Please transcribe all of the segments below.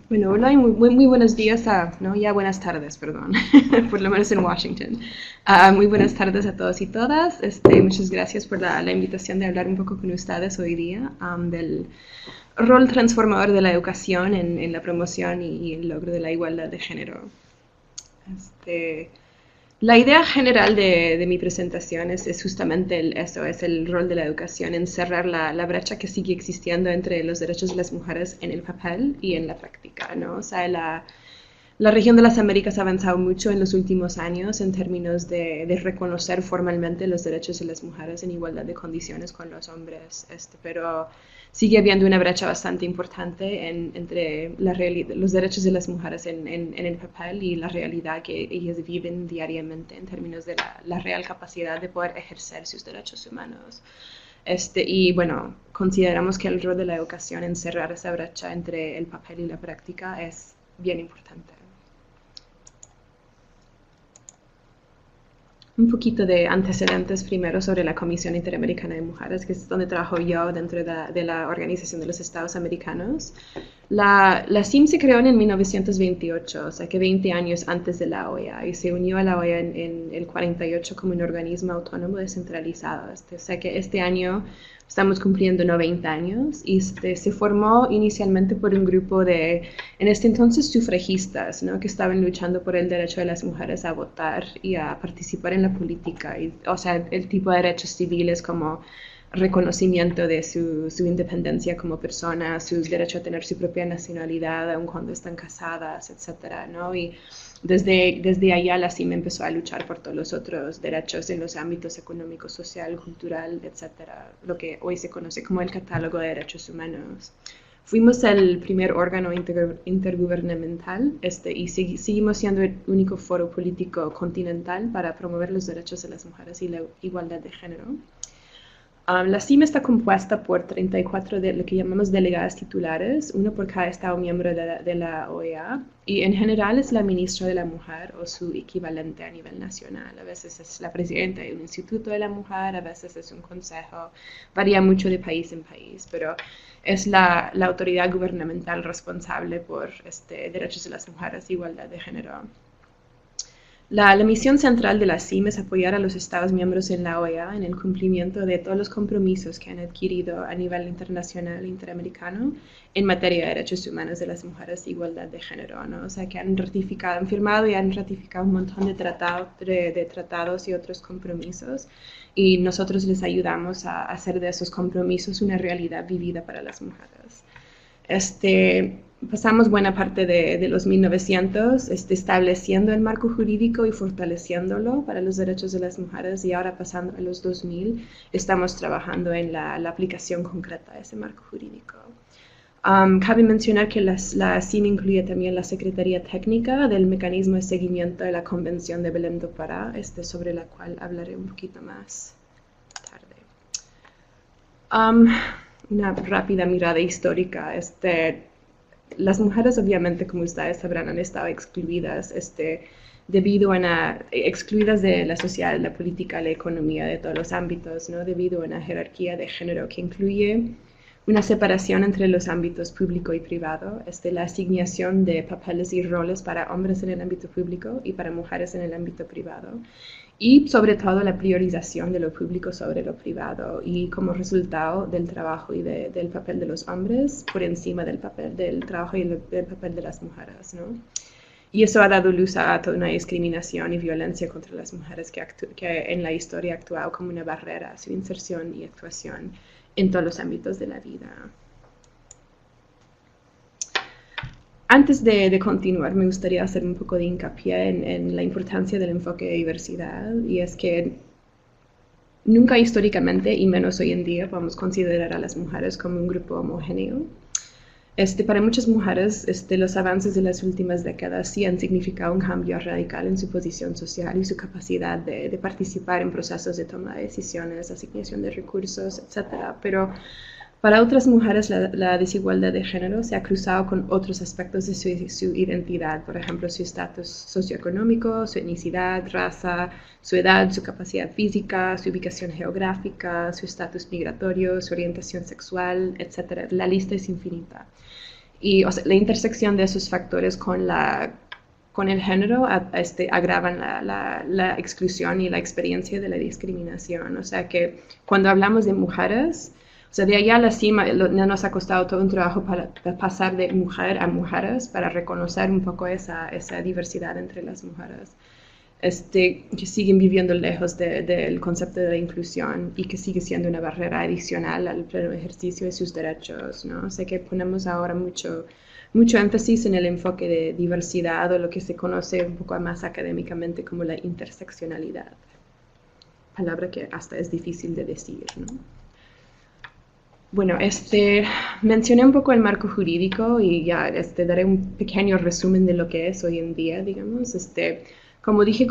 Bueno, hola y muy buenos días no, ya buenas tardes, perdón, por lo menos en Washington. Muy buenas tardes a todos y todas. Muchas gracias por la invitación de hablar un poco con ustedes hoy día del rol transformador de la educación en la promoción y el logro de la igualdad de género. Este, la idea general de mi presentación es justamente eso, es el rol de la educación en cerrar la brecha que sigue existiendo entre los derechos de las mujeres en el papel y en la práctica, ¿no? O sea, la región de las Américas ha avanzado mucho en los últimos años en términos de reconocer formalmente los derechos de las mujeres en igualdad de condiciones con los hombres, pero sigue habiendo una brecha bastante importante entre los derechos de las mujeres en el papel y la realidad que ellas viven diariamente en términos de la real capacidad de poder ejercer sus derechos humanos. Y bueno, consideramos que el rol de la educación en cerrar esa brecha entre el papel y la práctica es bien importante. Un poquito de antecedentes primero sobre la Comisión Interamericana de Mujeres, que es donde trabajo yo dentro de la Organización de los Estados Americanos. La CIM se creó en 1928, o sea que 20 años antes de la OEA, y se unió a la OEA en el 48 como un organismo autónomo descentralizado. O sea que este año estamos cumpliendo 90 años y se formó inicialmente por un grupo en este entonces, sufragistas, ¿no? Que estaban luchando por el derecho de las mujeres a votar y a participar en la política, o sea, el tipo de derechos civiles como reconocimiento de su independencia como persona, su derecho a tener su propia nacionalidad, aun cuando están casadas, etcétera, ¿no? Y desde allá la CIM empezó a luchar por todos los otros derechos en los ámbitos económico, social, cultural, etcétera, lo que hoy se conoce como el Catálogo de Derechos Humanos. Fuimos el primer órgano intergubernamental y seguimos siendo el único foro político continental para promover los derechos de las mujeres y la igualdad de género. La CIM está compuesta por 34 de lo que llamamos delegadas titulares, uno por cada estado miembro de la OEA, y en general es la ministra de la mujer o su equivalente a nivel nacional. A veces es la presidenta de un instituto de la mujer, a veces es un consejo, varía mucho de país en país, pero es la autoridad gubernamental responsable por derechos de las mujeres e igualdad de género. La misión central de la CIM es apoyar a los Estados miembros en la OEA en el cumplimiento de todos los compromisos que han adquirido a nivel internacional e interamericano en materia de derechos humanos de las mujeres e igualdad de género, ¿no? O sea, que han firmado y han ratificado un montón de tratados y otros compromisos, y nosotros les ayudamos a hacer de esos compromisos una realidad vivida para las mujeres. Pasamos buena parte de los 1900 estableciendo el marco jurídico y fortaleciéndolo para los derechos de las mujeres, y ahora pasando a los 2000 estamos trabajando en la aplicación concreta de ese marco jurídico. Cabe mencionar que la CIM incluye también la Secretaría Técnica del Mecanismo de Seguimiento de la Convención de Belém do Pará, sobre la cual hablaré un poquito más tarde. Um, una rápida mirada histórica. Las mujeres, obviamente, como ustedes sabrán, han estado excluidas, excluidas de la sociedad, de la política, la economía, de todos los ámbitos, ¿no? Debido a una jerarquía de género que incluye una separación entre los ámbitos público y privado, la asignación de papeles y roles para hombres en el ámbito público y para mujeres en el ámbito privado, y sobre todo la priorización de lo público sobre lo privado, y como resultado del trabajo y del papel de los hombres por encima del trabajo y del papel de las mujeres, ¿no? Y eso ha dado luz a toda una discriminación y violencia contra las mujeres que en la historia ha actuado como una barrera a su inserción y actuación en todos los ámbitos de la vida. Antes de continuar, me gustaría hacer un poco de hincapié en la importancia del enfoque de diversidad, y es que nunca históricamente, y menos hoy en día, podemos considerar a las mujeres como un grupo homogéneo. Para muchas mujeres, los avances de las últimas décadas sí han significado un cambio radical en su posición social y su capacidad de participar en procesos de toma de decisiones, asignación de recursos, etc. Pero para otras mujeres la desigualdad de género se ha cruzado con otros aspectos de su identidad, por ejemplo, su estatus socioeconómico, su etnicidad, raza, su edad, su capacidad física, su ubicación geográfica, su estatus migratorio, su orientación sexual, etc. La lista es infinita. Y o sea, la intersección de esos factores con el género agravan la exclusión y la experiencia de la discriminación. O sea que cuando hablamos de mujeres, o sea, de allá a la cima nos ha costado todo un trabajo para pasar de mujer a mujeres, para reconocer un poco esa diversidad entre las mujeres. Que siguen viviendo lejos del concepto de la inclusión y que sigue siendo una barrera adicional al pleno ejercicio de sus derechos, ¿no? Sé que ponemos ahora mucho énfasis en el enfoque de diversidad o lo que se conoce un poco más académicamente como la interseccionalidad, palabra que hasta es difícil de decir, ¿no? Bueno, mencioné un poco el marco jurídico y ya daré un pequeño resumen de lo que es hoy en día, digamos. Como dije,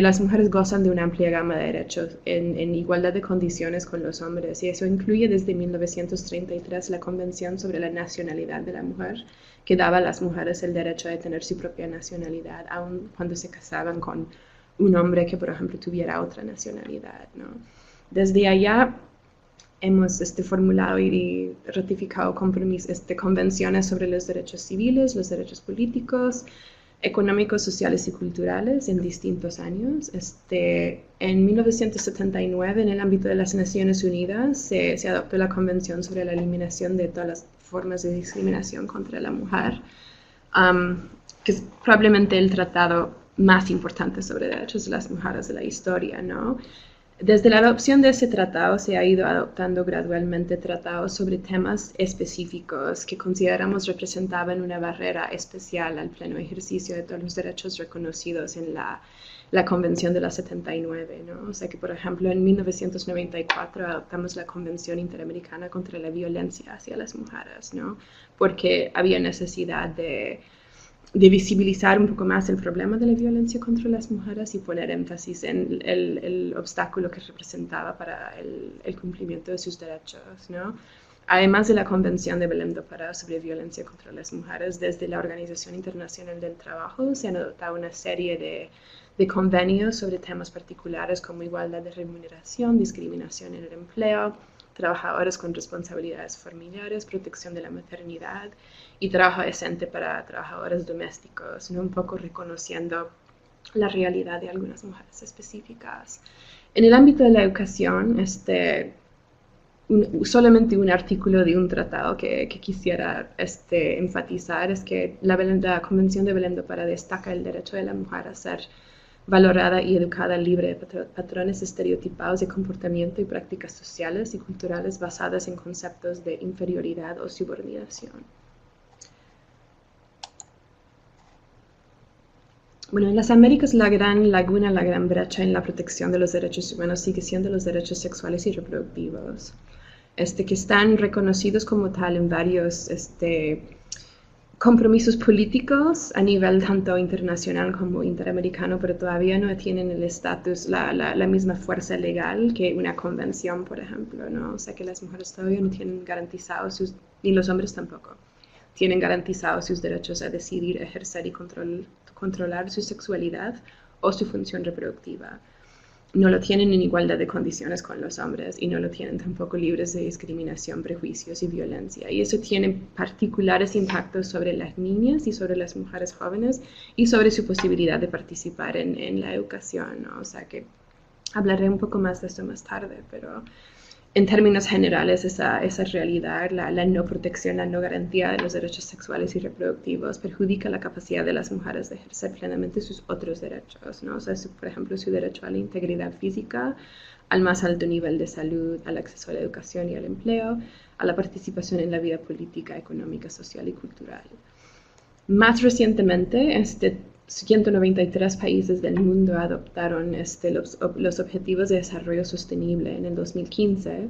las mujeres gozan de una amplia gama de derechos en igualdad de condiciones con los hombres y eso incluye desde 1933 la Convención sobre la Nacionalidad de la Mujer, que daba a las mujeres el derecho de tener su propia nacionalidad, aun cuando se casaban con un hombre que, por ejemplo, tuviera otra nacionalidad, ¿no? Desde allá hemos formulado y ratificado convenciones sobre los derechos civiles, los derechos políticos, económicos, sociales y culturales en distintos años. En 1979, en el ámbito de las Naciones Unidas, se adoptó la Convención sobre la eliminación de todas las formas de discriminación contra la mujer, que es probablemente el tratado más importante sobre derechos de las mujeres de la historia, ¿no? Desde la adopción de ese tratado se ha ido adoptando gradualmente tratados sobre temas específicos que consideramos representaban una barrera especial al pleno ejercicio de todos los derechos reconocidos en la Convención de la 79, ¿no? O sea que, por ejemplo, en 1994 adoptamos la Convención Interamericana contra la Violencia hacia las Mujeres, ¿no? Porque había necesidad de visibilizar un poco más el problema de la violencia contra las mujeres y poner énfasis en el obstáculo que representaba para el cumplimiento de sus derechos, ¿no? Además de la Convención de Belém do Pará sobre violencia contra las mujeres, desde la Organización Internacional del Trabajo se han adoptado una serie de convenios sobre temas particulares como igualdad de remuneración, discriminación en el empleo, trabajadores con responsabilidades familiares, protección de la maternidad y trabajo decente para trabajadores domésticos, ¿no? Un poco reconociendo la realidad de algunas mujeres específicas. En el ámbito de la educación, solamente un artículo de un tratado que quisiera enfatizar es que la Convención de Belém do Pará destaca el derecho de la mujer a ser valorada y educada libre de patrones estereotipados de comportamiento y prácticas sociales y culturales basadas en conceptos de inferioridad o subordinación. Bueno, en las Américas la gran laguna, la gran brecha en la protección de los derechos humanos sigue siendo los derechos sexuales y reproductivos, que están reconocidos como tal en varios compromisos políticos a nivel tanto internacional como interamericano, pero todavía no tienen el estatus, la misma fuerza legal que una convención, por ejemplo, ¿no? O sea que las mujeres todavía no tienen garantizados ni los hombres tampoco, tienen garantizados sus derechos a decidir, ejercer y controlar su sexualidad o su función reproductiva. No lo tienen en igualdad de condiciones con los hombres y no lo tienen tampoco libres de discriminación, prejuicios y violencia. Y eso tiene particulares impactos sobre las niñas y sobre las mujeres jóvenes y sobre su posibilidad de participar en la educación, ¿no? O sea que hablaré un poco más de esto más tarde, pero en términos generales, esa realidad, la no protección, la no garantía de los derechos sexuales y reproductivos perjudica la capacidad de las mujeres de ejercer plenamente sus otros derechos, ¿no? O sea, por ejemplo, su derecho a la integridad física, al más alto nivel de salud, al acceso a la educación y al empleo, a la participación en la vida política, económica, social y cultural. Más recientemente, 193 países del mundo adoptaron los Objetivos de Desarrollo Sostenible en el 2015,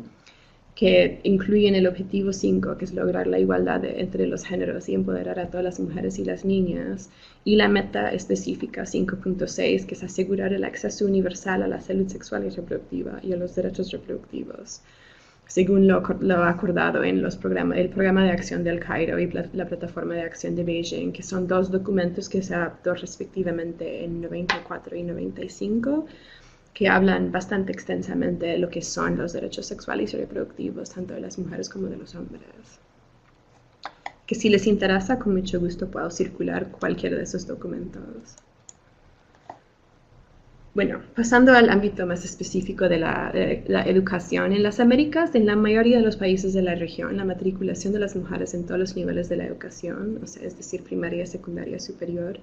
que incluyen el Objetivo 5, que es lograr la igualdad entre los géneros y empoderar a todas las mujeres y las niñas, y la meta específica 5.6, que es asegurar el acceso universal a la salud sexual y reproductiva y a los derechos reproductivos, según lo acordado en el Programa de Acción del Cairo y la Plataforma de Acción de Beijing, que son dos documentos que se adoptó respectivamente en 94 y 95, que hablan bastante extensamente de lo que son los derechos sexuales y reproductivos, tanto de las mujeres como de los hombres. que si les interesa, con mucho gusto puedo circular cualquiera de esos documentos. Bueno, pasando al ámbito más específico de la educación. En las Américas, en la mayoría de los países de la región, la matriculación de las mujeres en todos los niveles de la educación, o sea, es decir, primaria, secundaria, superior,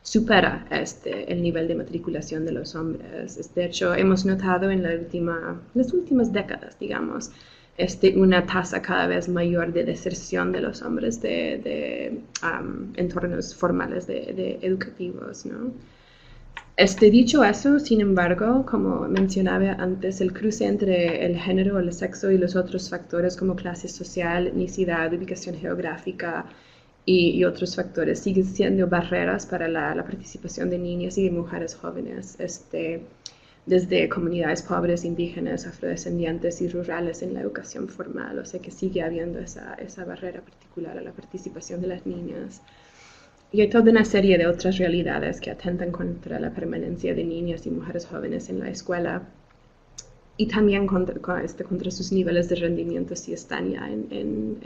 supera el nivel de matriculación de los hombres. De hecho, hemos notado en las últimas décadas, digamos, una tasa cada vez mayor de deserción de los hombres de entornos formales educativos, ¿no? Dicho eso, sin embargo, como mencionaba antes, el cruce entre el género, el sexo y los otros factores como clase social, etnicidad, ubicación geográfica y otros factores siguen siendo barreras para la participación de niñas y de mujeres jóvenes, desde comunidades pobres, indígenas, afrodescendientes y rurales en la educación formal. O sea que sigue habiendo esa barrera particular a la participación de las niñas. Y hay toda una serie de otras realidades que atentan contra la permanencia de niñas y mujeres jóvenes en la escuela y también contra sus niveles de rendimiento si están ya en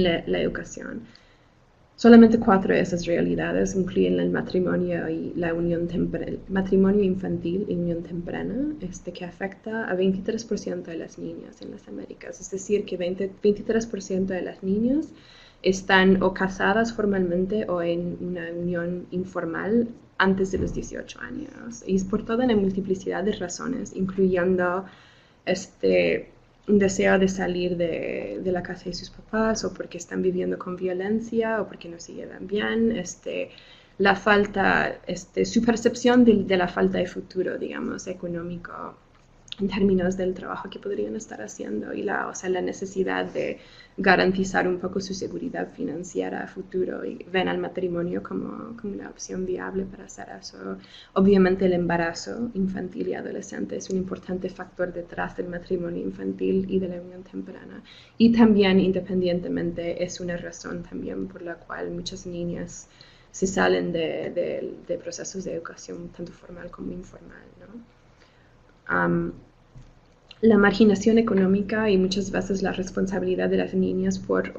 la educación. Solamente 4 de esas realidades incluyen el matrimonio y la matrimonio infantil y unión temprana, que afecta a 23% de las niñas en las Américas. Es decir, que 23% de las niñas están o casadas formalmente o en una unión informal antes de los 18 años. Y es por toda una multiplicidad de razones, incluyendo un deseo de salir de la casa de sus papás, o porque están viviendo con violencia, o porque no se llevan bien, la falta, su percepción de la falta de futuro, digamos, económico, en términos del trabajo que podrían estar haciendo y la necesidad de garantizar un poco su seguridad financiera a futuro, y ven al matrimonio como una opción viable para hacer eso. Obviamente el embarazo infantil y adolescente es un importante factor detrás del matrimonio infantil y de la unión temprana, y también independientemente es una razón también por la cual muchas niñas se salen de procesos de educación tanto formal como informal, ¿no? La marginación económica y muchas veces la responsabilidad de las niñas por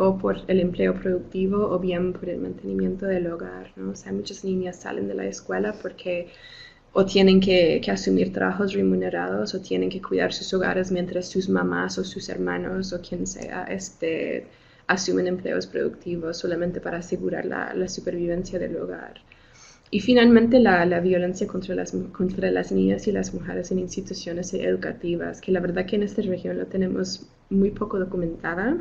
el empleo productivo o bien por el mantenimiento del hogar, ¿no? O sea, muchas niñas salen de la escuela porque o tienen que asumir trabajos remunerados o tienen que cuidar sus hogares mientras sus mamás o sus hermanos o quien sea asumen empleos productivos solamente para asegurar la supervivencia del hogar. Y finalmente la violencia contra las niñas y las mujeres en instituciones educativas, que la verdad que en esta región lo tenemos muy poco documentada.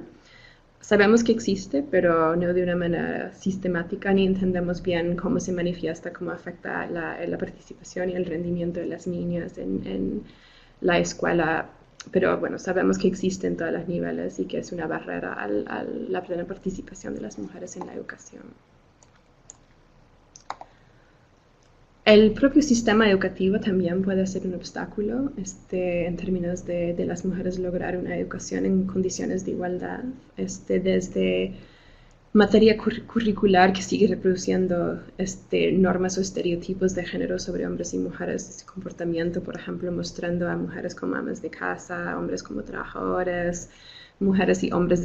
Sabemos que existe, pero no de una manera sistemática, ni entendemos bien cómo se manifiesta, cómo afecta la participación y el rendimiento de las niñas en la escuela. Pero bueno, sabemos que existe en todos los niveles y que es una barrera a la plena participación de las mujeres en la educación. El propio sistema educativo también puede ser un obstáculo en términos de las mujeres lograr una educación en condiciones de igualdad, desde materia curricular que sigue reproduciendo normas o estereotipos de género sobre hombres y mujeres, ese comportamiento, por ejemplo, mostrando a mujeres como amas de casa, hombres como trabajadores, mujeres y hombres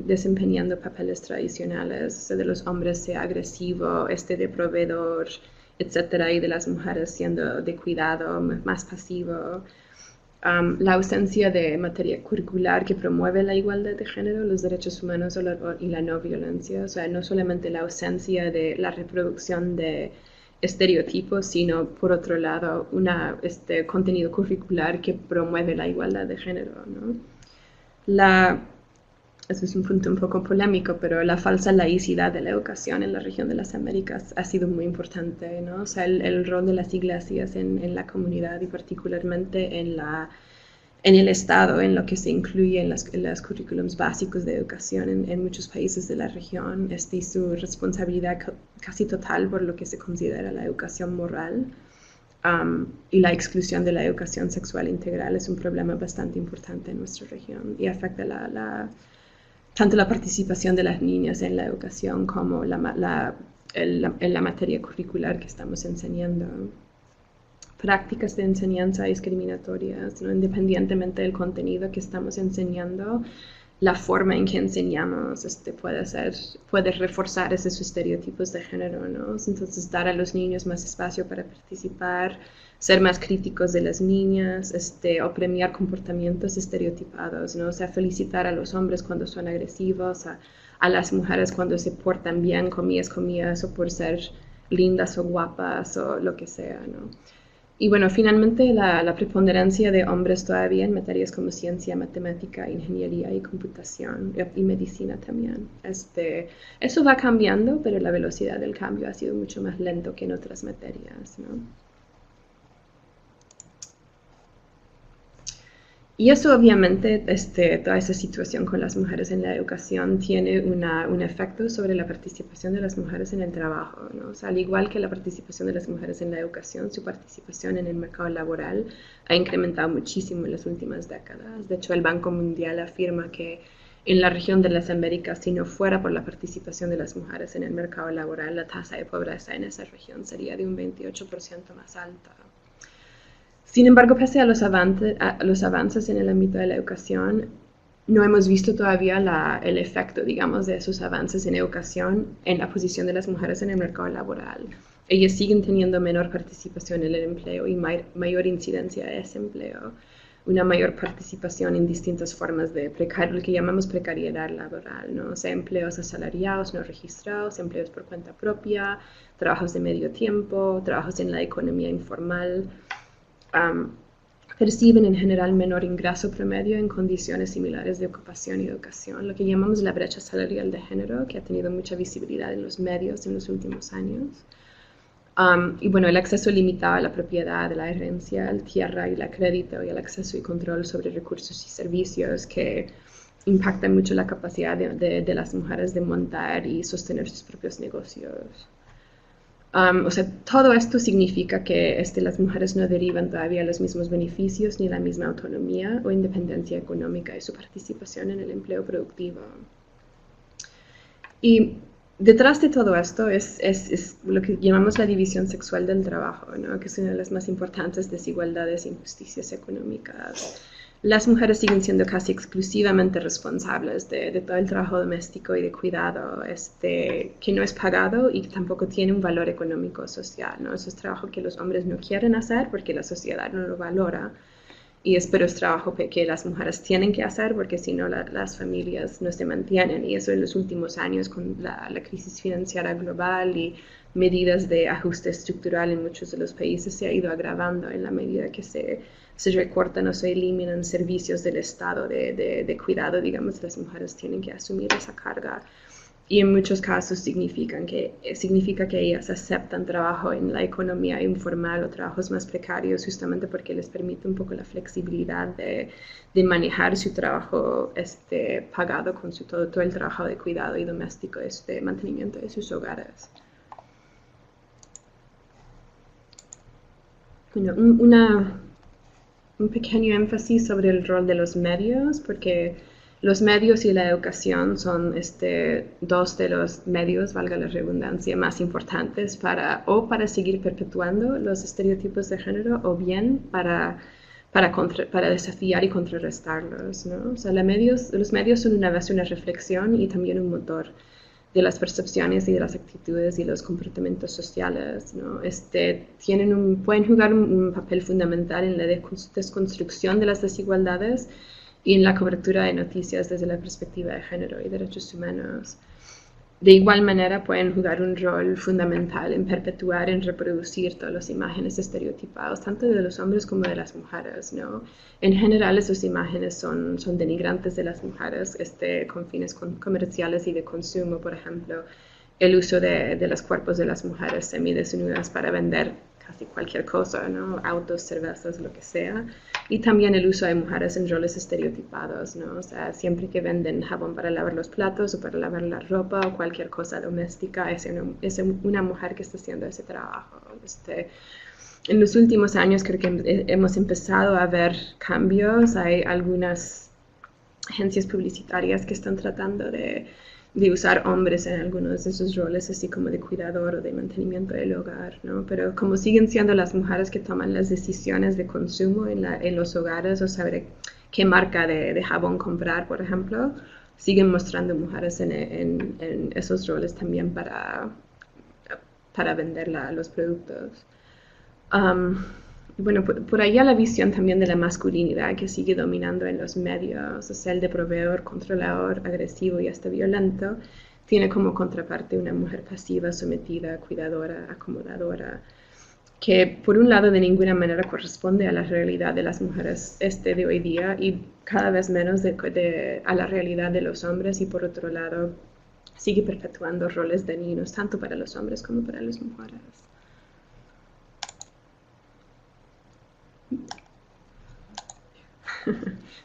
desempeñando papeles tradicionales, o sea, de los hombres sea agresivo, de proveedor, etcétera, y de las mujeres siendo de cuidado, más pasivo. La ausencia de materia curricular que promueve la igualdad de género, los derechos humanos y la no violencia. O sea, no solamente la ausencia de la reproducción de estereotipos, sino por otro lado, contenido curricular que promueve la igualdad de género, ¿no? Eso es un punto un poco polémico, pero la falsa laicidad de la educación en la región de las Américas ha sido muy importante, ¿no? O sea, el rol de las iglesias en la comunidad y particularmente en el Estado, en lo que se incluye en los currículums básicos de educación en muchos países de la región, y su responsabilidad casi total por lo que se considera la educación moral. Y la exclusión de la educación sexual integral es un problema bastante importante en nuestra región y afecta tanto la participación de las niñas en la educación como en la materia curricular que estamos enseñando. Prácticas de enseñanza discriminatorias, ¿no? Independientemente del contenido que estamos enseñando, la forma en que enseñamos puede reforzar esos estereotipos de género, ¿no? Entonces, dar a los niños más espacio para participar, ser más críticos de las niñas, o premiar comportamientos estereotipados, ¿no? O sea, felicitar a los hombres cuando son agresivos, a las mujeres cuando se portan bien, comillas, o por ser lindas o guapas o lo que sea, ¿no? Y bueno, finalmente la preponderancia de hombres todavía en materias como ciencia, matemática, ingeniería y computación y medicina también. Eso va cambiando, pero la velocidad del cambio ha sido mucho más lento que en otras materias, ¿no? Y eso obviamente, toda esa situación con las mujeres en la educación tiene un efecto sobre la participación de las mujeres en el trabajo, ¿no? O sea, al igual que la participación de las mujeres en la educación, su participación en el mercado laboral ha incrementado muchísimo en las últimas décadas. De hecho, el Banco Mundial afirma que en la región de las Américas, si no fuera por la participación de las mujeres en el mercado laboral, la tasa de pobreza en esa región sería de un 28% más alta. Sin embargo, pese a los avances en el ámbito de la educación, no hemos visto todavía el efecto, digamos, de esos avances en educación en la posición de las mujeres en el mercado laboral. Ellas siguen teniendo menor participación en el empleo y mayor incidencia de desempleo, una mayor participación en distintas formas de lo que llamamos precariedad laboral, ¿no? O sea, empleos asalariados, no registrados, empleos por cuenta propia, trabajos de medio tiempo, trabajos en la economía informal. Perciben en general menor ingreso promedio en condiciones similares de ocupación y educación, lo que llamamos la brecha salarial de género, que ha tenido mucha visibilidad en los medios en los últimos años. Y bueno, el acceso limitado a la propiedad, la herencia, la tierra y el crédito, y el acceso y control sobre recursos y servicios que impactan mucho la capacidad de las mujeres de montar y sostener sus propios negocios. O sea, todo esto significa que las mujeres no derivan todavía los mismos beneficios ni la misma autonomía o independencia económica de su participación en el empleo productivo. Y detrás de todo esto es lo que llamamos la división sexual del trabajo, ¿no? Que es una de las más importantes desigualdades e injusticias económicas. Las mujeres siguen siendo casi exclusivamente responsables de todo el trabajo doméstico y de cuidado, que no es pagado y que tampoco tiene un valor económico o social, ¿no? Eso es trabajo que los hombres no quieren hacer porque la sociedad no lo valora. Pero es trabajo que las mujeres tienen que hacer porque si no las familias no se mantienen. Y eso en los últimos años con la crisis financiera global y medidas de ajuste estructural en muchos de los países se ha ido agravando en la medida que se recortan o se eliminan servicios del Estado de cuidado, digamos, las mujeres tienen que asumir esa carga. Y en muchos casos significa que ellas aceptan trabajo en la economía informal o trabajos más precarios justamente porque les permite un poco la flexibilidad de manejar su trabajo pagado con todo el trabajo de cuidado y doméstico, mantenimiento de sus hogares. Bueno, un pequeño énfasis sobre el rol de los medios, porque los medios y la educación son dos de los medios, valga la redundancia, más importantes para seguir perpetuando los estereotipos de género o bien para desafiar y contrarrestarlos, ¿no? O sea, los medios son una vez una reflexión y también un motor de las percepciones y de las actitudes y los comportamientos sociales, ¿no? Pueden jugar un papel fundamental en la desconstrucción de las desigualdades y en la cobertura de noticias desde la perspectiva de género y derechos humanos. De igual manera pueden jugar un rol fundamental en perpetuar, en reproducir todas las imágenes estereotipadas, tanto de los hombres como de las mujeres, ¿no? En general esas imágenes son denigrantes de las mujeres, con fines comerciales y de consumo, por ejemplo, el uso de los cuerpos de las mujeres semidesnudas para vender casi cualquier cosa, ¿no? Autos, cervezas, lo que sea. Y también el uso de mujeres en roles estereotipados, ¿no? O sea, siempre que venden jabón para lavar los platos o para lavar la ropa o cualquier cosa doméstica, es una mujer que está haciendo ese trabajo. En los últimos años creo que hemos empezado a ver cambios. Hay algunas agencias publicitarias que están tratando de usar hombres en algunos de esos roles, así como de cuidador o de mantenimiento del hogar, ¿no? Pero como siguen siendo las mujeres que toman las decisiones de consumo en los hogares o saber qué marca de jabón comprar, por ejemplo, siguen mostrando mujeres en esos roles también para vender los productos. Bueno, por allá la visión también de la masculinidad que sigue dominando en los medios, o sea, el de proveedor, controlador, agresivo y hasta violento, tiene como contraparte una mujer pasiva, sometida, cuidadora, acomodadora, que por un lado de ninguna manera corresponde a la realidad de las mujeres de hoy día y cada vez menos a la realidad de los hombres, y por otro lado sigue perpetuando roles dañinos tanto para los hombres como para las mujeres.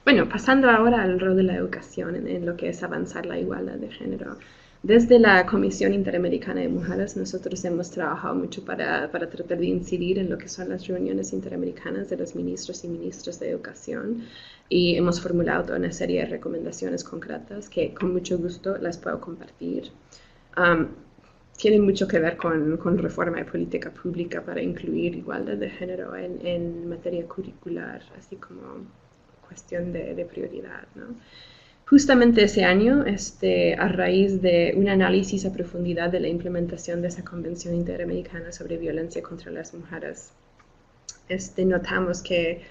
Bueno, pasando ahora al rol de la educación en lo que es avanzar la igualdad de género. Desde la Comisión Interamericana de Mujeres, nosotros hemos trabajado mucho para tratar de incidir en lo que son las reuniones interamericanas de los ministros y ministras de educación, y hemos formulado toda una serie de recomendaciones concretas que con mucho gusto las puedo compartir. Tienen mucho que ver con reforma de política pública para incluir igualdad de género en materia curricular, así como cuestión de prioridad, ¿no? Justamente ese año, a raíz de un análisis a profundidad de la implementación de esa Convención Interamericana sobre Violencia contra las Mujeres, notamos que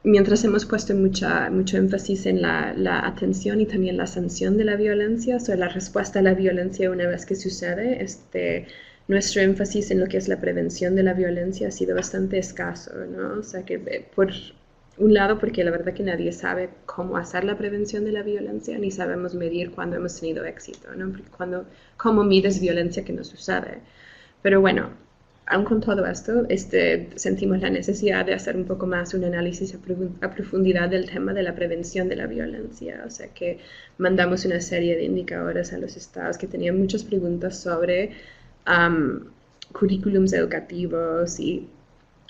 mientras hemos puesto mucho énfasis en la atención y también la sanción de la violencia, o sea, la respuesta a la violencia una vez que sucede, nuestro énfasis en lo que es la prevención de la violencia ha sido bastante escaso, ¿no? O sea, que por un lado, porque la verdad que nadie sabe cómo hacer la prevención de la violencia, ni sabemos medir cuándo hemos tenido éxito, ¿no? Porque cómo mides violencia que no sucede. Pero bueno, aun con todo esto, sentimos la necesidad de hacer un poco más un análisis a profundidad del tema de la prevención de la violencia. O sea que mandamos una serie de indicadores a los estados que tenían muchas preguntas sobre currículums educativos y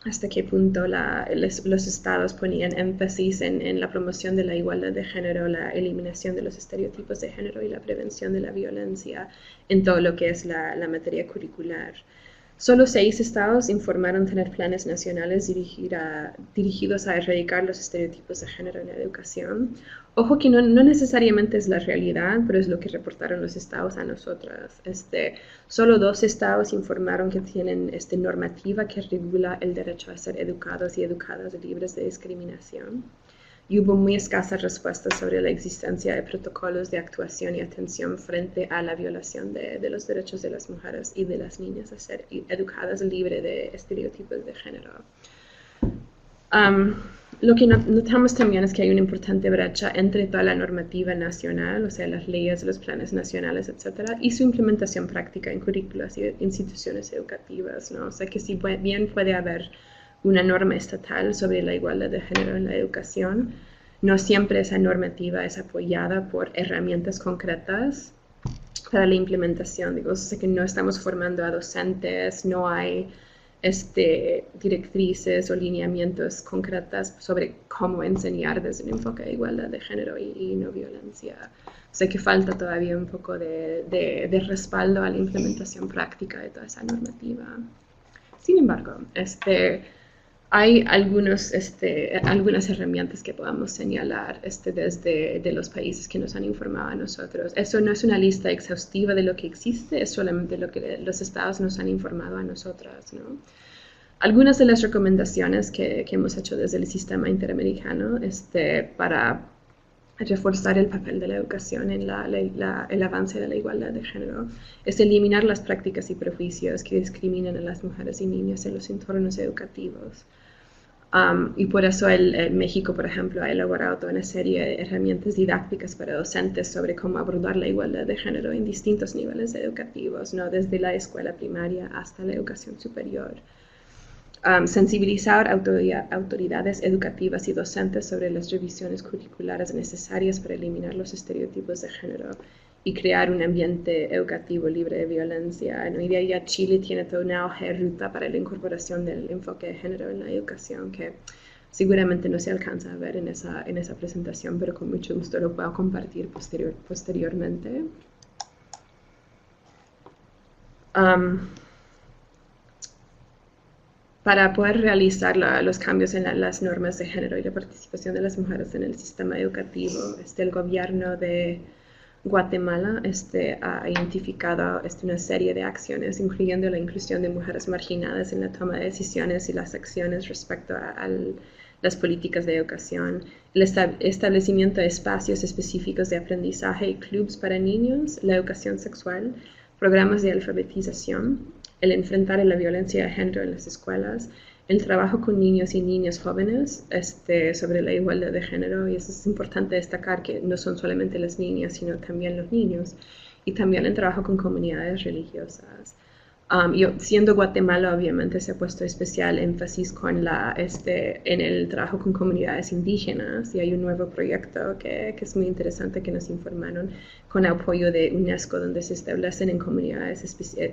hasta qué punto los estados ponían énfasis en la promoción de la igualdad de género, la eliminación de los estereotipos de género y la prevención de la violencia en todo lo que es la materia curricular. Solo 6 estados informaron tener planes nacionales dirigidos a erradicar los estereotipos de género en la educación. Ojo que no necesariamente es la realidad, pero es lo que reportaron los estados a nosotras. Solo 2 estados informaron que tienen normativa que regula el derecho a ser educados y educadas libres de discriminación. Y hubo muy escasas respuestas sobre la existencia de protocolos de actuación y atención frente a la violación de los derechos de las mujeres y de las niñas a ser educadas libre de estereotipos de género. Lo que notamos también es que hay una importante brecha entre toda la normativa nacional, o sea, las leyes, los planes nacionales, etcétera, y su implementación práctica en currículos y instituciones educativas, ¿no? O sea, que si bien puede haber una norma estatal sobre la igualdad de género en la educación, no siempre esa normativa es apoyada por herramientas concretas para la implementación. Digo, o sea, que no estamos formando a docentes, no hay directrices o lineamientos concretas sobre cómo enseñar desde un enfoque de igualdad de género y no violencia. O sea que falta todavía un poco de respaldo a la implementación práctica de toda esa normativa. Sin embargo, hay algunas herramientas que podamos señalar desde los países que nos han informado a nosotros. Eso no es una lista exhaustiva de lo que existe, es solamente lo que los estados nos han informado a nosotras, ¿no? Algunas de las recomendaciones que hemos hecho desde el sistema interamericano para reforzar el papel de la educación en el avance de la igualdad de género es eliminar las prácticas y prejuicios que discriminan a las mujeres y niñas en los entornos educativos. Y por eso México, por ejemplo, ha elaborado toda una serie de herramientas didácticas para docentes sobre cómo abordar la igualdad de género en distintos niveles educativos, ¿no? Desde la escuela primaria hasta la educación superior. Sensibilizar autoridades educativas y docentes sobre las revisiones curriculares necesarias para eliminar los estereotipos de género y crear un ambiente educativo libre de violencia. En hoy día Chile tiene toda una hoja de ruta para la incorporación del enfoque de género en la educación que seguramente no se alcanza a ver en esa presentación, pero con mucho gusto lo puedo compartir posteriormente. para poder realizar los cambios en las normas de género y la participación de las mujeres en el sistema educativo. El gobierno de Guatemala ha identificado una serie de acciones, incluyendo la inclusión de mujeres marginadas en la toma de decisiones y las acciones respecto a las políticas de educación, el establecimiento de espacios específicos de aprendizaje y clubes para niños, la educación sexual, programas de alfabetización, el enfrentar la violencia de género en las escuelas, el trabajo con niños y niñas jóvenes sobre la igualdad de género, y eso es importante destacar que no son solamente las niñas, sino también los niños, y también el trabajo con comunidades religiosas. Siendo Guatemala, obviamente se ha puesto especial énfasis en el trabajo con comunidades indígenas, y hay un nuevo proyecto que es muy interesante que nos informaron con apoyo de UNESCO, donde se establecen en comunidades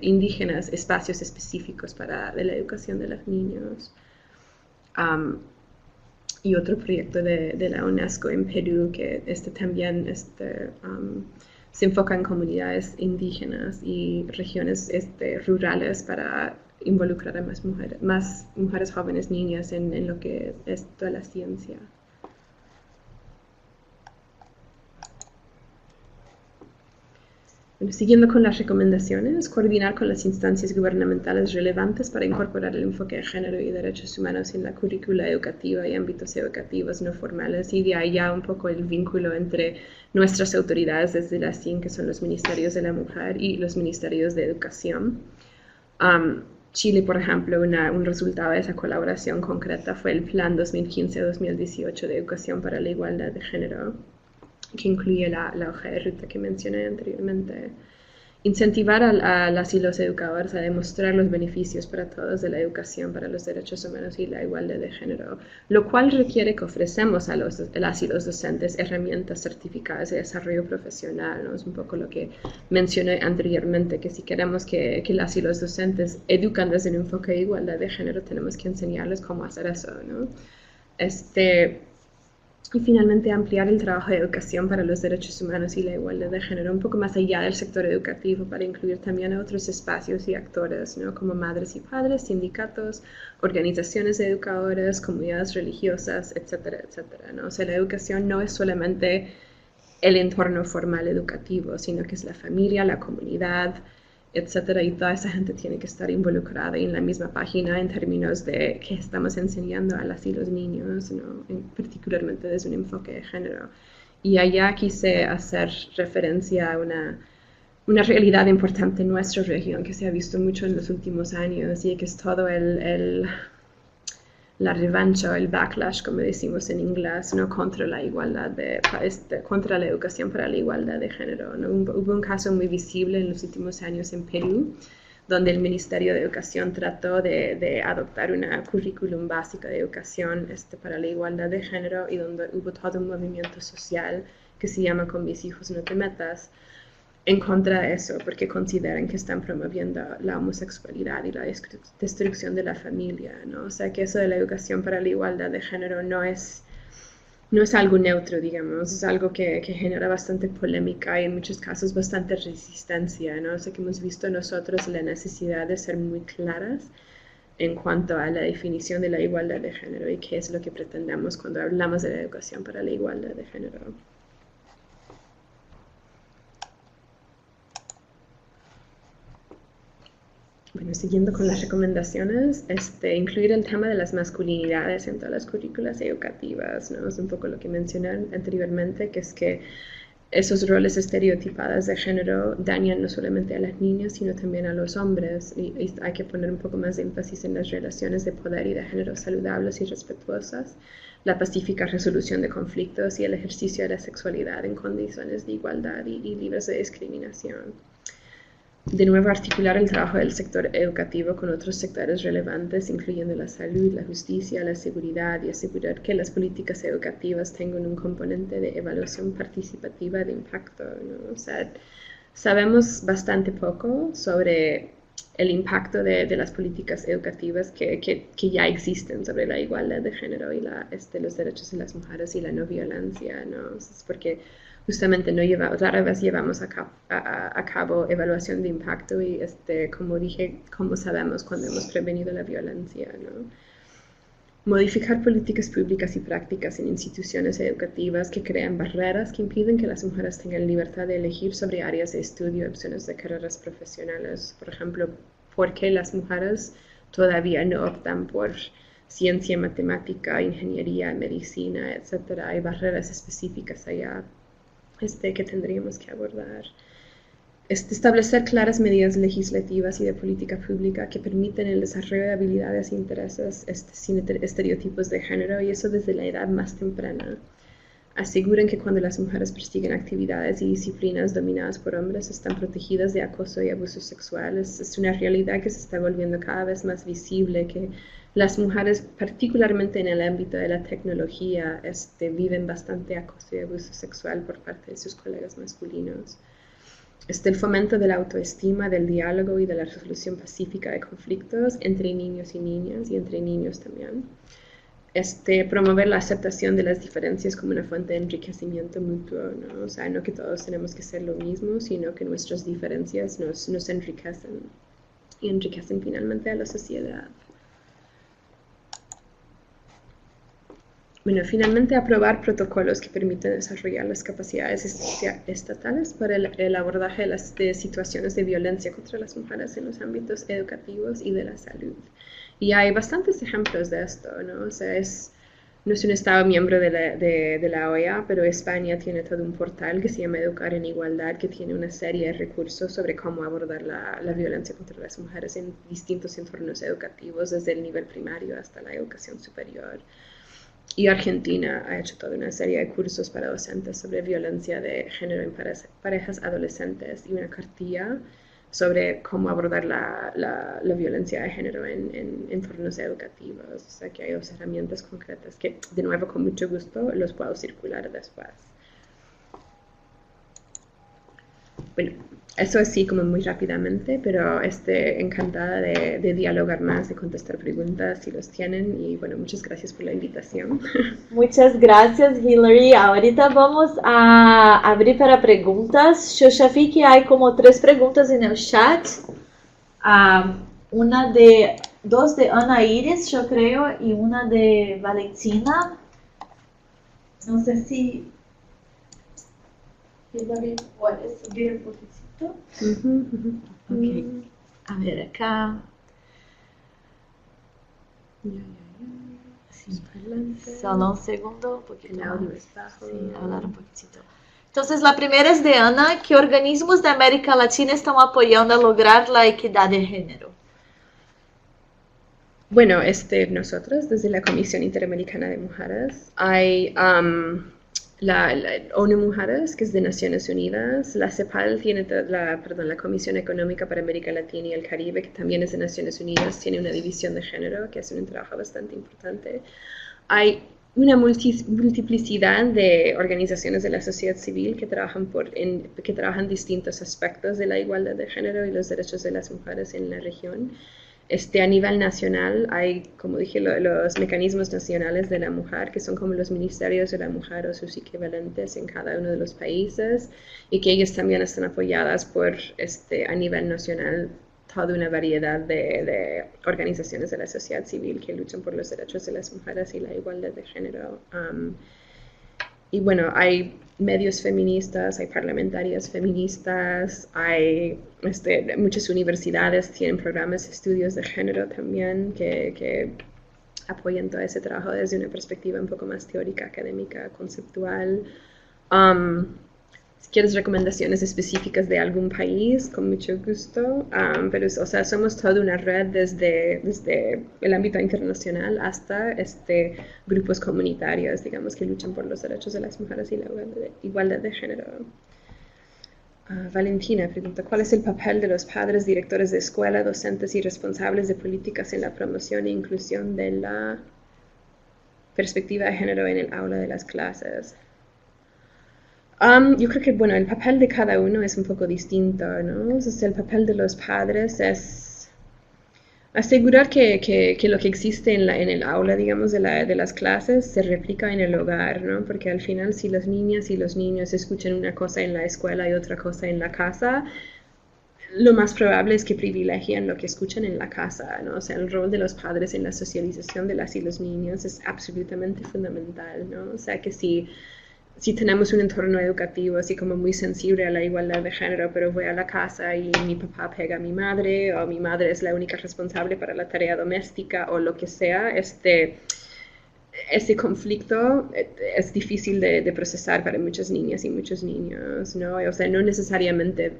indígenas espacios específicos para la educación de los niños. Y otro proyecto de la UNESCO en Perú que también se enfoca en comunidades indígenas y regiones rurales para involucrar a más mujeres jóvenes, niñas en lo que es toda la ciencia. Bueno, siguiendo con las recomendaciones, coordinar con las instancias gubernamentales relevantes para incorporar el enfoque de género y derechos humanos en la currícula educativa y ámbitos educativos no formales, y de ahí ya un poco el vínculo entre nuestras autoridades desde la CIN, que son los ministerios de la mujer y los ministerios de educación. Chile, por ejemplo, un resultado de esa colaboración concreta fue el Plan 2015-2018 de Educación para la Igualdad de Género, que incluye la hoja de ruta que mencioné anteriormente. Incentivar a las y los educadores a demostrar los beneficios para todos de la educación para los derechos humanos y la igualdad de género, lo cual requiere que ofrecemos a las y los docentes herramientas certificadas de desarrollo profesional, ¿no? Es un poco lo que mencioné anteriormente, que si queremos que las y los docentes educan desde un enfoque de igualdad de género, tenemos que enseñarles cómo hacer eso, ¿no? Y finalmente ampliar el trabajo de educación para los derechos humanos y la igualdad de género un poco más allá del sector educativo, para incluir también a otros espacios y actores, ¿no? Como madres y padres, sindicatos, organizaciones de educadores, comunidades religiosas, etcétera, etcétera, ¿no? O sea, la educación no es solamente el entorno formal educativo, sino que es la familia, la comunidad, etcétera, y toda esa gente tiene que estar involucrada en la misma página en términos de qué estamos enseñando a las y los niños, ¿no? Particularmente desde un enfoque de género. Y allá quise hacer referencia a una realidad importante en nuestra región que se ha visto mucho en los últimos años, y que es todo la revancha, el backlash, como decimos en inglés, ¿no? Contra la igualdad contra la educación para la igualdad de género, ¿no? Hubo un caso muy visible en los últimos años en Perú, donde el Ministerio de Educación trató de adoptar una currículum básica de educación para la igualdad de género, y donde hubo todo un movimiento social que se llama Con mis hijos no te metas, en contra de eso, porque consideran que están promoviendo la homosexualidad y la destrucción de la familia, ¿no? O sea, que eso de la educación para la igualdad de género no es algo neutro, digamos, es algo que genera bastante polémica y en muchos casos bastante resistencia, ¿no? O sea, que hemos visto nosotros la necesidad de ser muy claras en cuanto a la definición de la igualdad de género y qué es lo que pretendemos cuando hablamos de la educación para la igualdad de género. Bueno, siguiendo con las recomendaciones, incluir el tema de las masculinidades en todas las currículas educativas, ¿no? Es un poco lo que mencioné anteriormente, que es que esos roles estereotipados de género dañan no solamente a las niñas, sino también a los hombres, y hay que poner un poco más de énfasis en las relaciones de poder y de género saludables y respetuosas, la pacífica resolución de conflictos y el ejercicio de la sexualidad en condiciones de igualdad y libres de discriminación. De nuevo, articular el trabajo del sector educativo con otros sectores relevantes, incluyendo la salud, la justicia, la seguridad, y asegurar que las políticas educativas tengan un componente de evaluación participativa de impacto, ¿no? O sea, sabemos bastante poco sobre el impacto de las políticas educativas que ya existen sobre la igualdad de género y los derechos de las mujeres y la no violencia, ¿no? Es porque justamente rara vez llevamos a cabo evaluación de impacto y, como dije, cómo sabemos cuando hemos prevenido la violencia, ¿no? Modificar políticas públicas y prácticas en instituciones educativas que crean barreras que impiden que las mujeres tengan libertad de elegir sobre áreas de estudio y opciones de carreras profesionales. Por ejemplo, ¿por qué las mujeres todavía no optan por ciencia, matemática, ingeniería, medicina, etcétera? Hay barreras específicas allá que tendríamos que abordar. Establecer claras medidas legislativas y de política pública que permiten el desarrollo de habilidades e intereses sin estereotipos de género, y eso desde la edad más temprana. Aseguren que cuando las mujeres persiguen actividades y disciplinas dominadas por hombres están protegidas de acoso y abusos sexuales. Es una realidad que se está volviendo cada vez más visible, que las mujeres, particularmente en el ámbito de la tecnología, viven bastante acoso y abuso sexual por parte de sus colegas masculinos. El fomento de la autoestima, del diálogo y de la resolución pacífica de conflictos entre niños y niñas y entre niños también. Promover la aceptación de las diferencias como una fuente de enriquecimiento mutuo, ¿no? O sea, no que todos tenemos que ser lo mismo, sino que nuestras diferencias nos enriquecen y enriquecen finalmente a la sociedad. Bueno, finalmente aprobar protocolos que permiten desarrollar las capacidades estatales para el abordaje de situaciones de violencia contra las mujeres en los ámbitos educativos y de la salud. Y hay bastantes ejemplos de esto, ¿no? O sea, no es un Estado miembro de la OEA, pero España tiene todo un portal que se llama Educar en Igualdad, que tiene una serie de recursos sobre cómo abordar la violencia contra las mujeres en distintos entornos educativos, desde el nivel primario hasta la educación superior. Y Argentina ha hecho toda una serie de cursos para docentes sobre violencia de género en parejas adolescentes y una cartilla sobre cómo abordar la violencia de género en entornos educativos. O sea que hay dos herramientas concretas que, de nuevo, con mucho gusto los puedo circular después. Bueno, eso así como muy rápidamente, pero encantada de dialogar más, de contestar preguntas si los tienen, y bueno, muchas gracias por la invitación. Muchas gracias, Hilary. Ahorita vamos a abrir para preguntas. Yo ya vi que hay como 3 preguntas en el chat. Dos de Ana Iris, yo creo, y una de Valentina. No sé si Hilary puede subir un poquitito. Ok, a ver acá. Sí. Solo un segundo, porque el audio es bajo. Sí, hablar un poquitito. Entonces, la primera es de Ana. ¿Qué organismos de América Latina están apoyando a lograr la equidad de género? Bueno, nosotros, desde la Comisión Interamericana de Mujeres, hay la ONU Mujeres, que es de Naciones Unidas, la CEPAL tiene la Comisión Económica para América Latina y el Caribe, que también es de Naciones Unidas, tiene una división de género que hace un trabajo bastante importante. Hay una multiplicidad de organizaciones de la sociedad civil que trabajan distintos aspectos de la igualdad de género y los derechos de las mujeres en la región. A nivel nacional hay, como dije, los mecanismos nacionales de la mujer, que son como los ministerios de la mujer o sus equivalentes en cada uno de los países, y que ellas también están apoyadas por, a nivel nacional, toda una variedad de organizaciones de la sociedad civil que luchan por los derechos de las mujeres y la igualdad de género. Y bueno, hay medios feministas, hay parlamentarias feministas, hay muchas universidades tienen programas de estudios de género también que apoyan todo ese trabajo desde una perspectiva un poco más teórica, académica, conceptual. Si quieres recomendaciones específicas de algún país, con mucho gusto, pero o sea, somos toda una red desde el ámbito internacional hasta grupos comunitarios, digamos, que luchan por los derechos de las mujeres y la igualdad de género. Valentina pregunta, ¿cuál es el papel de los padres, directores de escuela, docentes y responsables de políticas en la promoción e inclusión de la perspectiva de género en el aula de las clases? Yo creo que, bueno, el papel de cada uno es un poco distinto, ¿no? Entonces, el papel de los padres es asegurar que lo que existe en el aula, digamos, de las clases se replica en el hogar, ¿no? Porque al final si las niñas y los niños escuchan una cosa en la escuela y otra cosa en la casa, lo más probable es que privilegian lo que escuchan en la casa, ¿no? O sea, el rol de los padres en la socialización de las y los niños es absolutamente fundamental, ¿no? O sea, que si tenemos un entorno educativo así como muy sensible a la igualdad de género, pero voy a la casa y mi papá pega a mi madre o mi madre es la única responsable para la tarea doméstica o lo que sea, ese conflicto es difícil de procesar para muchas niñas y muchos niños, ¿no? O sea, no necesariamente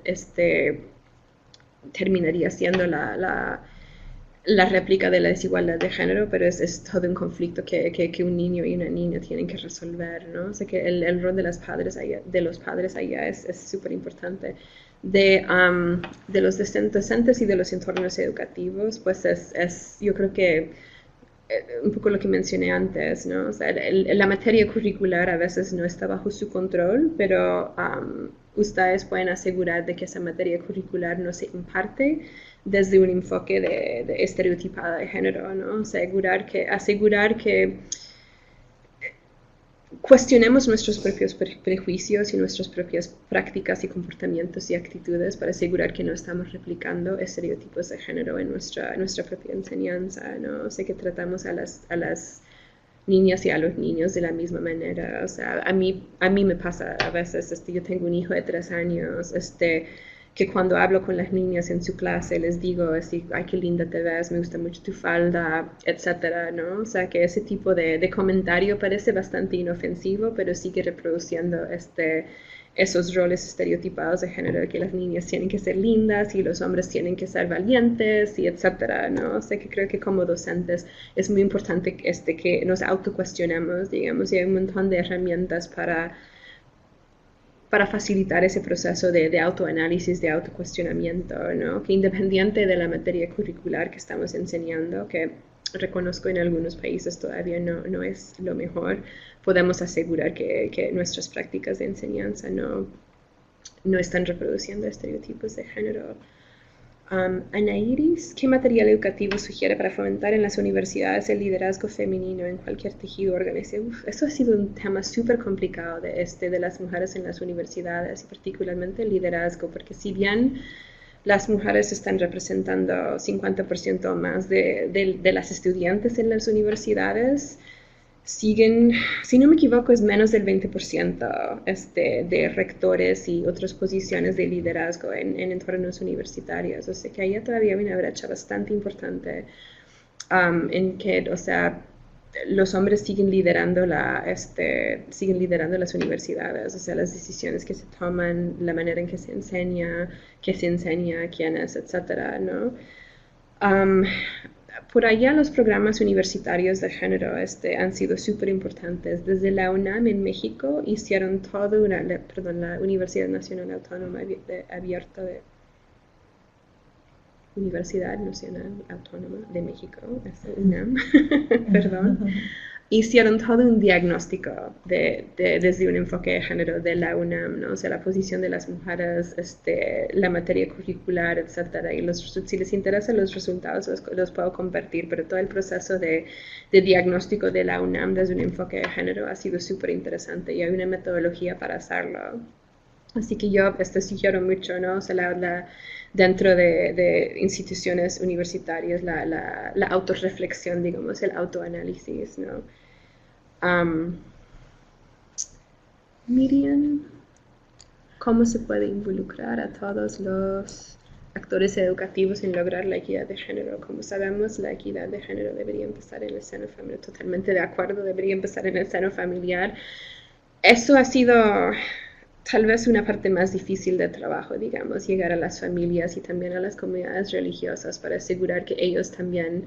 terminaría siendo la réplica de la desigualdad de género, pero es todo un conflicto que un niño y una niña tienen que resolver, ¿no? O sea que el rol de los padres allá es súper importante. De los docentes y de los entornos educativos, pues yo creo que un poco lo que mencioné antes, ¿no? O sea, la materia curricular a veces no está bajo su control, pero ustedes pueden asegurar de que esa materia curricular no se imparte desde un enfoque de estereotipada de género, ¿no? Asegurar que cuestionemos nuestros propios prejuicios y nuestras propias prácticas y comportamientos y actitudes para asegurar que no estamos replicando estereotipos de género en nuestra propia enseñanza, ¿no? O sea, que tratamos a las niñas y a los niños de la misma manera. O sea, a mí me pasa a veces, yo tengo un hijo de 3 años, que cuando hablo con las niñas en su clase les digo así, ay, qué linda te ves, me gusta mucho tu falda, etcétera, ¿no? O sea, que ese tipo de comentario parece bastante inofensivo, pero sigue reproduciendo esos roles estereotipados de género, de que las niñas tienen que ser lindas y los hombres tienen que ser valientes y etcétera, ¿no? O sea, que creo que como docentes es muy importante que nos autocuestionemos, digamos, y hay un montón de herramientas para facilitar ese proceso de autoanálisis, de autocuestionamiento, ¿no? Que independiente de la materia curricular que estamos enseñando, que reconozco en algunos países todavía no es lo mejor, podemos asegurar que nuestras prácticas de enseñanza no están reproduciendo estereotipos de género. Ana Iris, ¿qué material educativo sugiere para fomentar en las universidades el liderazgo femenino en cualquier tejido organizado? Eso ha sido un tema súper complicado de las mujeres en las universidades y particularmente el liderazgo, porque si bien las mujeres están representando 50% más de las estudiantes en las universidades, siguen, si no me equivoco, es menos del 20% de rectores y otras posiciones de liderazgo en entornos universitarios. O sea que ahí todavía hay una brecha bastante importante en que, o sea, los hombres siguen liderando las universidades, o sea, las decisiones que se toman, la manera en que se enseña, qué se enseña, quiénes, etcétera, ¿no? Por allá los programas universitarios de género han sido súper importantes. Desde la UNAM en México hicieron todo la Universidad Nacional Autónoma Abierta de Universidad Nacional Autónoma de México, UNAM, perdón, hicieron todo un diagnóstico desde un enfoque de género de la UNAM, ¿no? O sea, la posición de las mujeres, la materia curricular, etcétera. Y si les interesan los resultados, los puedo compartir, pero todo el proceso de diagnóstico de la UNAM desde un enfoque de género ha sido súper interesante y hay una metodología para hacerlo. Así que yo sugiero mucho, ¿no? O sea, dentro de instituciones universitarias, la autorreflexión, digamos, el autoanálisis, ¿no? Miriam, ¿cómo se puede involucrar a todos los actores educativos en lograr la equidad de género? Como sabemos, la equidad de género debería empezar en el seno familiar. Totalmente de acuerdo, debería empezar en el seno familiar. Eso ha sido tal vez una parte más difícil del trabajo, digamos, llegar a las familias y también a las comunidades religiosas para asegurar que ellos también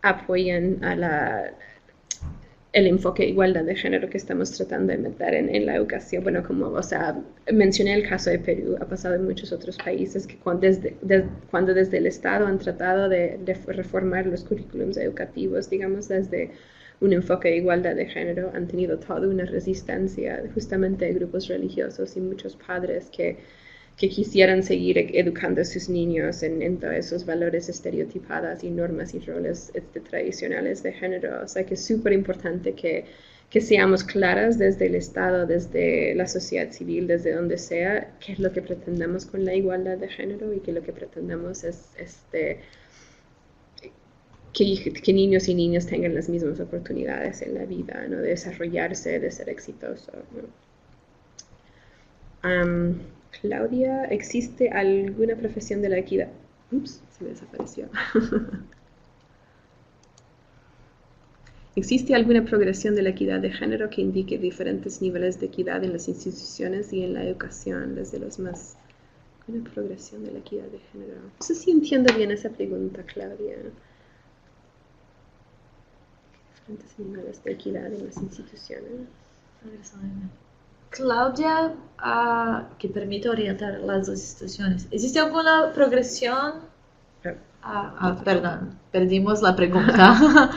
apoyen el enfoque de igualdad de género que estamos tratando de meter en la educación. Bueno, como, o sea, mencioné el caso de Perú, ha pasado en muchos otros países que cuando desde el Estado han tratado de reformar los currículums educativos, digamos, desde un enfoque de igualdad de género, han tenido toda una resistencia justamente de grupos religiosos y muchos padres que que quisieran seguir educando a sus niños en todos esos valores estereotipados y normas y roles tradicionales de género. O sea que es súper importante que seamos claras desde el Estado, desde la sociedad civil, desde donde sea, qué es lo que pretendemos con la igualdad de género y que lo que pretendemos es que niños y niñas tengan las mismas oportunidades en la vida, ¿no? De desarrollarse, de ser exitosos, ¿no? Claudia, ¿existe alguna profesión de la equidad? Ups, se me desapareció. ¿Existe alguna progresión de la equidad de género que indique diferentes niveles de equidad en las instituciones y en la educación, desde los más... Una progresión de la equidad de género. No sé si entiendo bien esa pregunta, Claudia. Diferentes niveles de equidad en las instituciones. Claudia, que permite orientar las dos instituciones. ¿Existe alguna progresión? Perdón, perdimos la pregunta.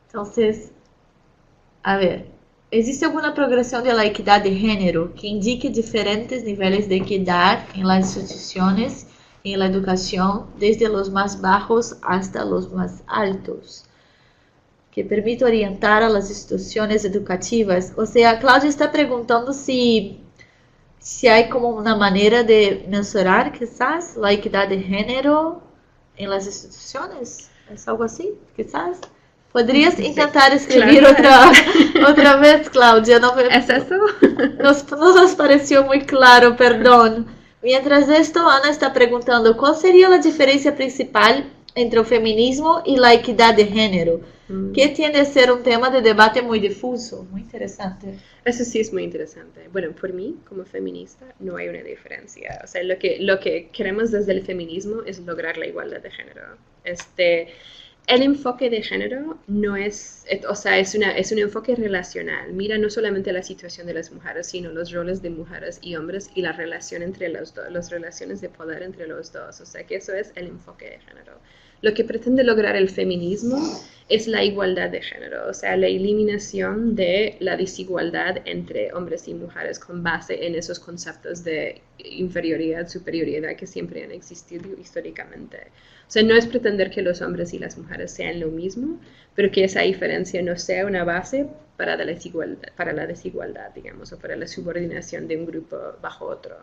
Entonces, a ver, ¿existe alguna progresión de la equidad de género que indique diferentes niveles de equidad en las instituciones y en la educación, desde los más bajos hasta los más altos? Que permite orientar a las instituciones educativas. O sea, Claudia está preguntando si hay como una manera de mensurar, quizás, la equidad de género en las instituciones. ¿Es algo así, quizás? ¿Podrías intentar escribir otra vez, Claudia? ¿Es eso? No nos pareció muy claro, perdón. Mientras esto, Ana está preguntando, ¿cuál sería la diferencia principal entre el feminismo y la equidad de género? Que tiende a ser un tema de debate muy difuso, muy interesante. Eso sí es muy interesante. Bueno, por mí, como feminista, no hay una diferencia. O sea, lo que queremos desde el feminismo es lograr la igualdad de género. El enfoque de género no es, o sea, es un enfoque relacional. Mira no solamente la situación de las mujeres, sino los roles de mujeres y hombres y la relación entre los dos, las relaciones de poder entre los dos. O sea, que eso es el enfoque de género. Lo que pretende lograr el feminismo es la igualdad de género, o sea, la eliminación de la desigualdad entre hombres y mujeres con base en esos conceptos de inferioridad, superioridad que siempre han existido históricamente. O sea, no es pretender que los hombres y las mujeres sean lo mismo, pero que esa diferencia no sea una base para la desigualdad, digamos, o para la subordinación de un grupo bajo otro.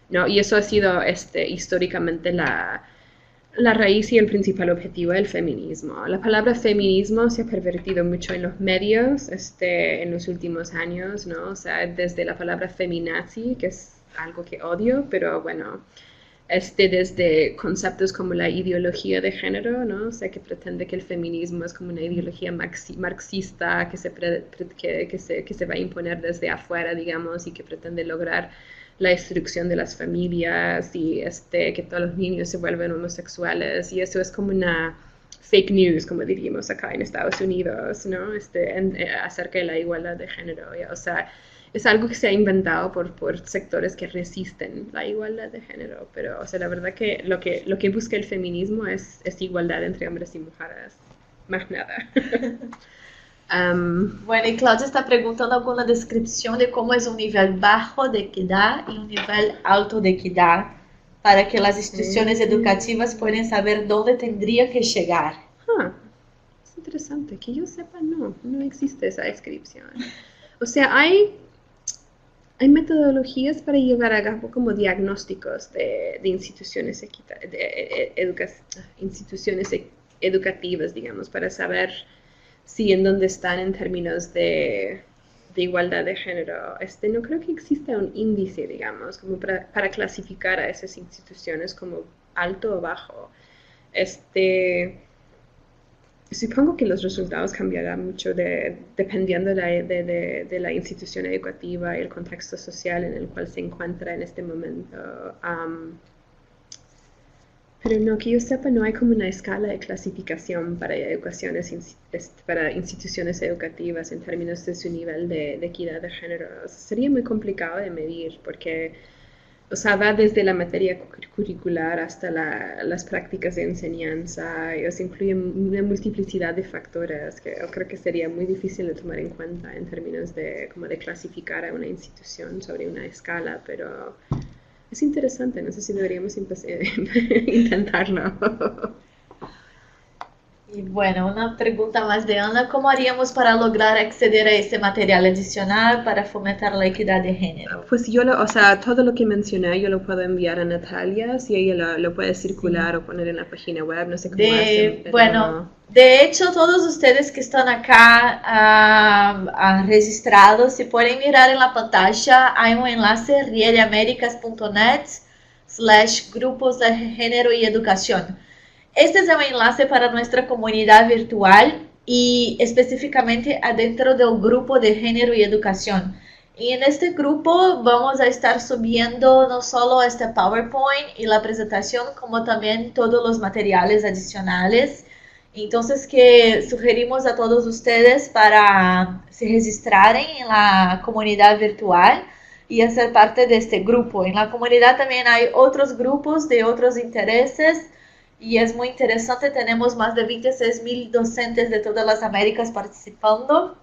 ¿No? Y eso ha sido históricamente la raíz y el principal objetivo del feminismo. La palabra feminismo se ha pervertido mucho en los medios en los últimos años, ¿no? O sea, desde la palabra feminazi, que es algo que odio, pero bueno, desde conceptos como la ideología de género, ¿no? O sea, que pretende que el feminismo es como una ideología marxista que se va a imponer desde afuera, digamos, y que pretende lograr la destrucción de las familias y que todos los niños se vuelven homosexuales, y eso es como una fake news, como diríamos acá en Estados Unidos, ¿no? Acerca de la igualdad de género, o sea, es algo que se ha inventado por sectores que resisten la igualdad de género, pero, o sea, la verdad que lo que busca el feminismo es igualdad entre hombres y mujeres, más nada. Bueno, y Claudia está preguntando alguna descripción de cómo es un nivel bajo de equidad y un nivel alto de equidad para que las instituciones educativas puedan saber dónde tendría que llegar. Es interesante. Que yo sepa, no existe esa descripción. O sea, hay metodologías para llevar a cabo como diagnósticos de instituciones, instituciones educativas, digamos, para saber si en dónde están en términos de igualdad de género. No creo que exista un índice, digamos, como para clasificar a esas instituciones como alto o bajo. Supongo que los resultados cambiarán mucho dependiendo de la institución educativa y el contexto social en el cual se encuentra en este momento. Pero no, que yo sepa, no hay como una escala de clasificación para para instituciones educativas en términos de su nivel de equidad de género. O sea, sería muy complicado de medir porque, o sea, va desde la materia curricular hasta las prácticas de enseñanza, y, o sea, incluye una multiplicidad de factores que yo creo que sería muy difícil de tomar en cuenta en términos de clasificar a una institución sobre una escala, pero Es interesante, no sé si deberíamos intentarlo. Y bueno, una pregunta más de Ana, ¿cómo haríamos para lograr acceder a este material adicional para fomentar la equidad de género? Pues o sea, todo lo que mencioné yo lo puedo enviar a Natalia, si ella lo puede circular Sí. o poner en la página web, no sé cómo hacen, pero... Bueno, de hecho, todos ustedes que están acá registrados, si pueden mirar en la pantalla, hay un enlace riedeaméricas.net/grupos de género y educación. Este es un enlace para nuestra comunidad virtual y específicamente adentro del grupo de género y educación. Y en este grupo vamos a estar subiendo no solo este PowerPoint y la presentación, como también todos los materiales adicionales. Entonces, que sugerimos a todos ustedes para se registrarem en la comunidad virtual y hacer parte de este grupo. En la comunidad también hay otros grupos de otros intereses y es muy interesante. Tenemos más de 26,000 docentes de todas las Américas participando.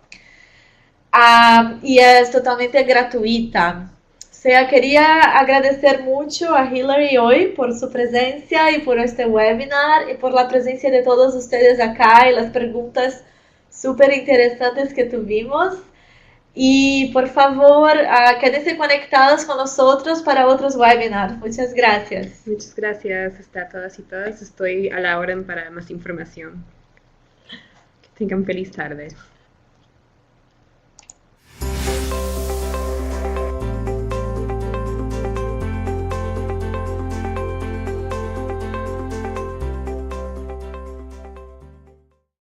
Y es totalmente gratuita. O sea, quería agradecer mucho a Hillary hoy por su presencia y por este webinar y por la presencia de todos ustedes acá y las preguntas súper interesantes que tuvimos. Y por favor, quédense conectados con nosotros para otros webinars. Muchas gracias. Muchas gracias a todas y todos. Estoy a la orden para más información. Que tengan feliz tarde.